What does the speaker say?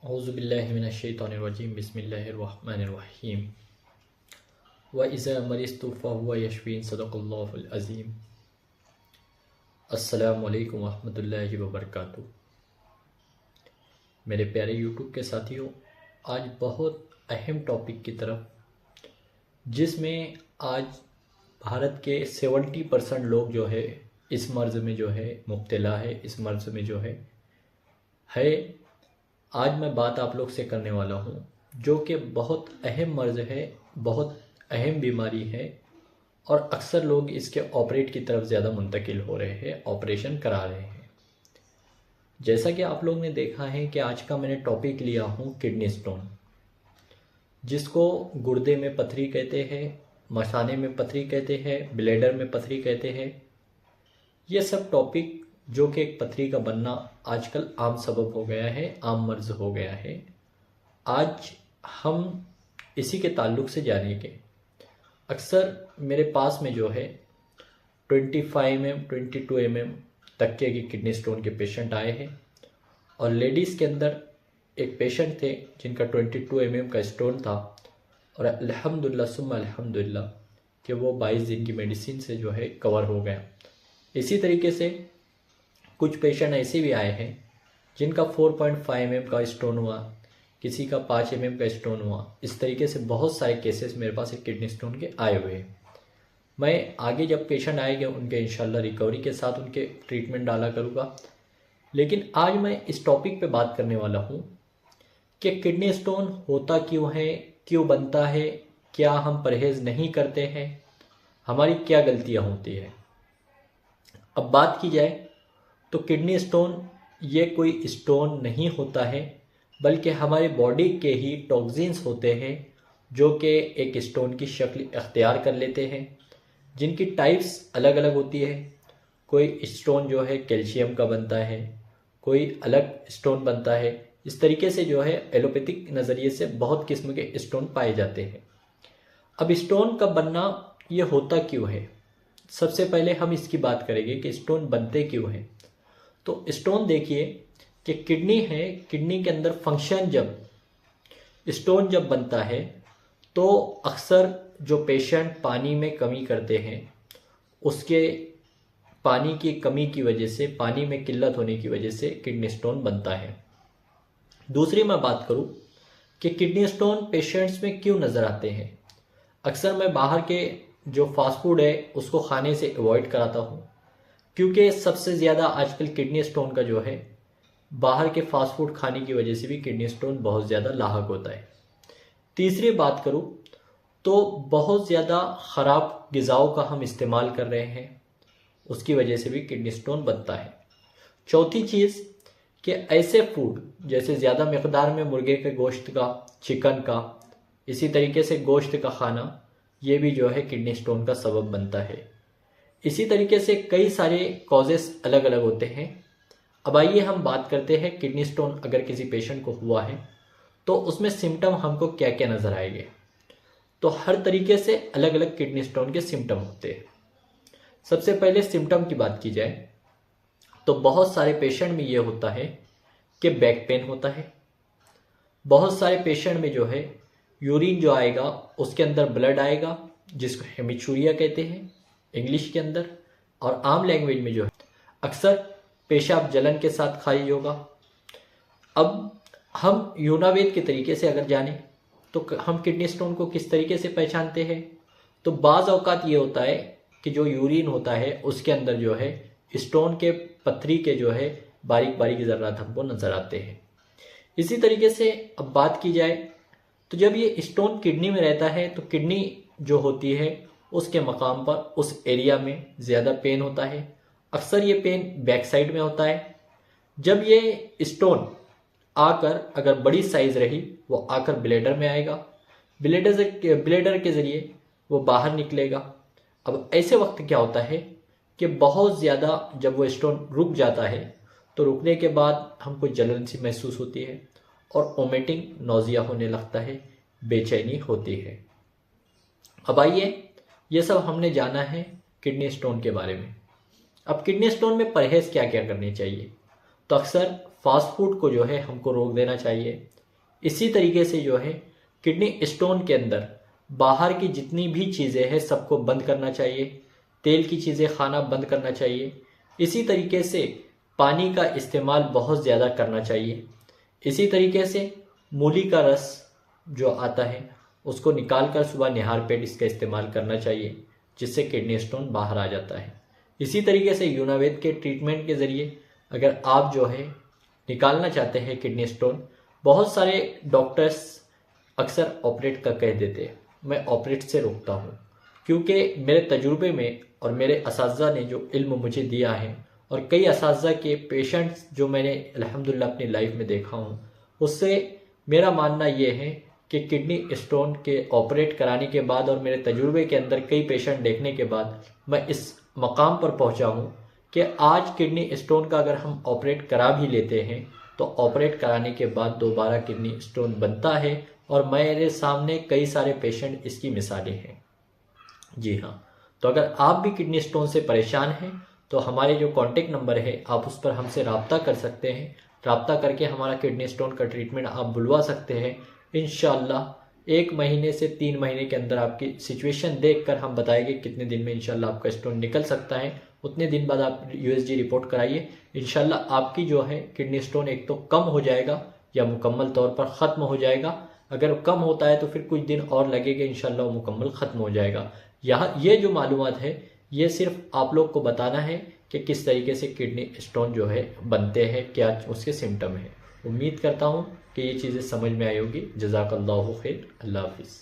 औज़ुबिल्लाहिमिनश्शैतानिर्रजीम बिस्मिल्लाहिर्रहमानिर्रहीम व इज़ा मरिज़्तु फ़हुव यशफ़ीन सदक़ल्लाहुल अज़ीम। अस्सलामु अलैकुम वरहमतुल्लाहि वबरकातुहू। मेरे प्यारे यूट्यूब के साथियों, आज बहुत अहम टॉपिक की तरफ, जिसमें आज भारत के 70% लोग जो है इस मर्ज़ में जो है मुब्तला है, इस मर्ज़ में जो है आज मैं बात आप लोग से करने वाला हूँ, जो कि बहुत अहम मर्ज़ है, बहुत अहम बीमारी है और अक्सर लोग इसके ऑपरेट की तरफ ज़्यादा मुंतकिल हो रहे हैं, ऑपरेशन करा रहे हैं। जैसा कि आप लोग ने देखा है कि आज का मैंने टॉपिक लिया हूँ किडनी स्टोन, जिसको गुर्दे में पथरी कहते हैं, मसाने में पथरी कहते हैं, ब्लैडर में पथरी कहते हैं। ये सब टॉपिक जो कि एक पथरी का बनना आजकल आम सबब हो गया है, आम मर्ज़ हो गया है। आज हम इसी के ताल्लुक़ से जानेंगे। अक्सर मेरे पास में जो है 25 mm 22 mm तक के किडनी स्टोन के पेशेंट आए हैं और लेडीज़ के अंदर एक पेशेंट थे जिनका 22 mm का स्टोन था और अल्हम्दुलिल्लाह सुम्मा अल्हम्दुलिल्लाह कि वो 22 दिन की मेडिसिन से जो है कवर हो गया। इसी तरीके से कुछ पेशेंट ऐसे भी आए हैं जिनका 4.5 mm का स्टोन हुआ, किसी का 5 mm का स्टोन हुआ। इस तरीके से बहुत सारे केसेस मेरे पास एक किडनी स्टोन के आए हुए हैं। मैं आगे जब पेशेंट आएंगे उनके इंशाल्लाह रिकवरी के साथ उनके ट्रीटमेंट डाला करूँगा। लेकिन आज मैं इस टॉपिक पे बात करने वाला हूँ कि किडनी स्टोन होता क्यों है, क्यों बनता है, क्या हम परहेज़ नहीं करते हैं, हमारी क्या गलतियाँ होती है। अब बात की जाए तो किडनी स्टोन ये कोई स्टोन नहीं होता है, बल्कि हमारे बॉडी के ही टॉक्सिन्स होते हैं जो कि एक स्टोन की शक्ल इख्तियार कर लेते हैं, जिनकी टाइप्स अलग अलग होती है। कोई स्टोन जो है कैल्शियम का बनता है, कोई अलग स्टोन बनता है। इस तरीके से जो है एलोपैथिक नज़रिए से बहुत किस्म के स्टोन पाए जाते हैं। अब स्टोन का बनना ये होता क्यों है, सबसे पहले हम इसकी बात करेंगे कि स्टोन बनते क्यों हैं। तो स्टोन देखिए कि किडनी है, किडनी के अंदर फंक्शन जब स्टोन जब बनता है तो अक्सर जो पेशेंट पानी में कमी करते हैं, उसके पानी की कमी की वजह से, पानी में किल्लत होने की वजह से किडनी स्टोन बनता है। दूसरी मैं बात करूं कि किडनी स्टोन पेशेंट्स में क्यों नज़र आते हैं। अक्सर मैं बाहर के जो फास्ट फूड है उसको खाने से अवॉइड कराता हूं, क्योंकि सबसे ज़्यादा आजकल किडनी स्टोन का जो है बाहर के फास्ट फूड खाने की वजह से भी किडनी स्टोन बहुत ज़्यादा लाहक होता है। तीसरी बात करूं तो बहुत ज़्यादा ख़राब ग़िज़ाओं का हम इस्तेमाल कर रहे हैं, उसकी वजह से भी किडनी स्टोन बनता है। चौथी चीज़ कि ऐसे फूड जैसे ज़्यादा मकदार में मुर्गे के गोश्त का, चिकन का, इसी तरीके से गोश्त का खाना, ये भी जो है किडनी स्टोन का सबब बनता है। इसी तरीके से कई सारे कॉजेस अलग अलग होते हैं। अब आइए हम बात करते हैं किडनी स्टोन अगर किसी पेशेंट को हुआ है तो उसमें सिम्टम हमको क्या क्या नज़र आएंगे। तो हर तरीके से अलग अलग किडनी स्टोन के सिम्टम होते हैं। सबसे पहले सिम्टम की बात की जाए तो बहुत सारे पेशेंट में ये होता है कि बैक पेन होता है। बहुत सारे पेशेंट में जो है यूरिन जो आएगा उसके अंदर ब्लड आएगा, जिसको हेमिचूरिया कहते हैं इंग्लिश के अंदर, और आम लैंग्वेज में जो है अक्सर पेशाब जलन के साथ खारिज होगा। अब हम यूनावेद के तरीके से अगर जाने तो हम किडनी स्टोन को किस तरीके से पहचानते हैं। तो बाज़ औक़ात ये होता है कि जो यूरिन होता है उसके अंदर जो है स्टोन के पथरी के जो है बारीक बारीक ज़र्रात हमको नज़र आते हैं। इसी तरीके से अब बात की जाए तो जब ये स्टोन किडनी में रहता है तो किडनी जो होती है उसके मकाम पर, उस एरिया में ज़्यादा पेन होता है। अक्सर ये पेन बैक साइड में होता है। जब ये स्टोन आकर अगर बड़ी साइज़ रही वो आकर ब्लैडर में आएगा, ब्लैडर के ज़रिए वो बाहर निकलेगा। अब ऐसे वक्त क्या होता है कि बहुत ज़्यादा जब वो स्टोन रुक जाता है तो रुकने के बाद हमको जलन सी महसूस होती है और वोमिटिंग, नौजिया होने लगता है, बेचैनी होती है। अब आइए, ये सब हमने जाना है किडनी स्टोन के बारे में। अब किडनी स्टोन में परहेज़ क्या क्या करनी चाहिए। तो अक्सर फास्ट फूड को जो है हमको रोक देना चाहिए। इसी तरीके से जो है किडनी स्टोन के अंदर बाहर की जितनी भी चीज़ें हैं सबको बंद करना चाहिए, तेल की चीज़ें खाना बंद करना चाहिए। इसी तरीके से पानी का इस्तेमाल बहुत ज़्यादा करना चाहिए। इसी तरीके से मूली का रस जो आता है उसको निकाल कर सुबह निहार पेट इसका इस्तेमाल करना चाहिए, जिससे किडनी स्टोन बाहर आ जाता है। इसी तरीके से यूनावेद के ट्रीटमेंट के ज़रिए अगर आप जो है निकालना चाहते हैं किडनी स्टोन, बहुत सारे डॉक्टर्स अक्सर ऑपरेट का कह देते हैं, मैं ऑपरेट से रोकता हूँ, क्योंकि मेरे तजुर्बे में और मेरे असातिज़ा ने जो इल्म मुझे दिया है और कई असातिज़ा के पेशेंट्स जो मैंने अल्हम्दुलिल्लाह अपनी लाइफ में देखा हूँ, उससे मेरा मानना ये है कि किडनी स्टोन के ऑपरेट कराने के बाद और मेरे तजुर्बे के अंदर कई पेशेंट देखने के बाद मैं इस मकाम पर पहुंचा हूं कि आज किडनी स्टोन का अगर हम ऑपरेट करा भी लेते हैं तो ऑपरेट कराने के बाद दोबारा किडनी स्टोन बनता है, और मेरे सामने कई सारे पेशेंट इसकी मिसालें हैं। जी हाँ, तो अगर आप भी किडनी स्टोन से परेशान हैं तो हमारे जो कॉन्टेक्ट नंबर है आप उस पर हमसे रब्ता कर सकते हैं। रब्ता करके हमारा किडनी स्टोन का ट्रीटमेंट आप बुलवा सकते हैं। इंशाल्लाह 1 महीने से 3 महीने के अंदर आपकी सिचुएशन देखकर हम बताएंगे कितने दिन में इंशाल्लाह आपका स्टोन निकल सकता है। उतने दिन बाद आप यूएसजी रिपोर्ट कराइए, इंशाल्लाह आपकी जो है किडनी स्टोन एक तो कम हो जाएगा या मुकम्मल तौर पर ख़त्म हो जाएगा। अगर कम होता है तो फिर कुछ दिन और लगेगा, इंशाल्लाह वो मुकम्मल ख़त्म हो जाएगा। यहाँ ये जो मालूमात है ये सिर्फ आप लोग को बताना है कि किस तरीके से किडनी स्टोन जो है बनते हैं, क्या उसके सिम्टम है। उम्मीद करता हूँ कि ये चीज़ें समझ में आई होगी। जज़ाकल्लाहु खैर। अल्लाह हाफिज़।